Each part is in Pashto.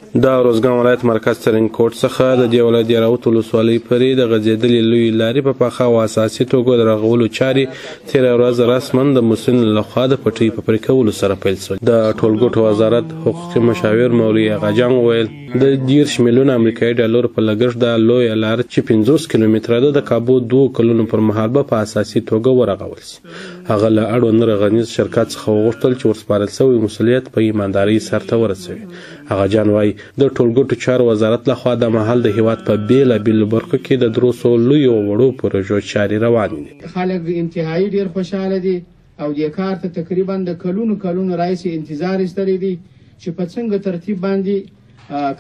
د روزګان ولایت مرکز ترینکوټ څخه د دې ولایت د راوت ولسوالۍ پورې د غځېدلې لویې لارې په پاخه او اساسي توګه د رغولو چارې تېره ورځ رسما د مسؤلینو لخوا د پټۍ په پرې کولو سره پیل شول. د ټولګټو وزارت حقوقي مشاور مولوي اغاجان وویل د 10 میلیونه امریکایي ډالرو په لګښت د لویه لار چې 50 کیلومتره ده د کابو 2 کلونو پر مهال به په اساسي توګه ورغول شي. هغه له اړوند رغنیز شرکت څخه وغوښتل چې ورسپارل شوی مسؤلیت په ایماندارۍ سرته ورسوي. اغاجان وایي د ټولګټو چارو وزارت لخوا د مهال د هیواد په بیلابیلو برخو کې د 300 لویو وړو پروژو چارې روانې دي. خلک انتهایی ډیر خوشاله دي او د کار ته تقریبا د کلونو راځي انتظار استری دي چې په څنګه ترتیب باندې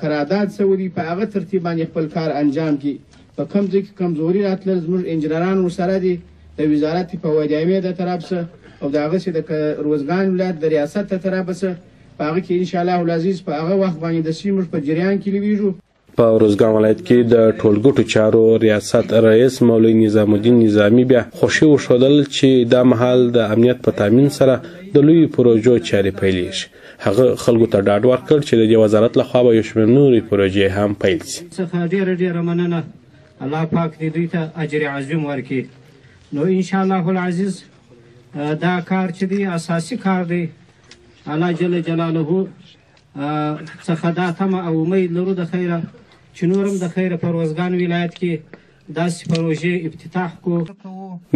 قرارداد سوي په هغه ترتیب باندې خپل کار انجام کړي. په کوم ځای کې کمزوري راتلل زموږ انجنیران ورسره دي د وزارت په ودایمه د طرف سره او د هغه چې د روزګان ولایت د ریاست ته طرف سره په هغه کې ان شاء الله العزیز په هغه وخت باندې د سیمه په جریان کې لويږو. په روزګان ولایت کې د ټولګټو چارو ریاست رئیس مولوي نظام الدین نظامی بیا خوشي وښودل چې دا مهال د امنیت په تامین سره د لوی پروژو چارې پیلېږي. هغه خلکو ته ډاډ ورکړ چې د وزارت لخوا به یو شمېر نورې پروژې هم پیل شي. څخه ډېره مننه. الله پاک دې دوی ته اجر عظیم ورکړي. نو ان شاء الله العزیز دا کار چې دی اساسي کار دی. الله جل جلاله څخه دا تمه او امید لرو د خیره چې نورم د خیره په روزګان ولایت کې داسې پروژې افتتاح کو.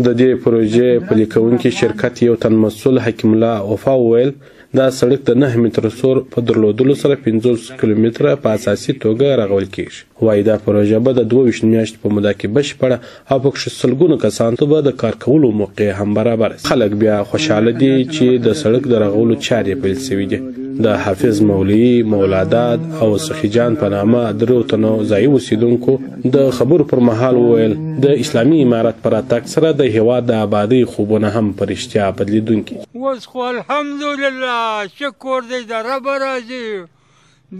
د دې پروژې پلي کوونکي شرکت یو تن مسؤل حکیم الله وفا وویل دا سړک د 9 متره سور په درلودلو سره 50 کیلومتره په اساسي توګه رغول کیږي. وایي دا پروژه به د 22 میاشتو په موده کې بشپړه او پکې سلګونو کسانو ته به د کار کولو موقع هم برابر شي. خلک بیا خوشاله دي چې د سړک د رغولو چارې پیل شوي دي. د حافظ مولوي مولاداد او سخي جان په نامه درو تنو ځای اوسیدونکو د خبرو پر مهال وویل د اسلامي امارت پر اتاک سره د هیواد د آبادی خوبونه هم پر اشتیا بدلیدونکي. اوس خو الحمدلله شکر دی د رب راضي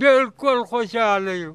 بالکل خوشاله یو.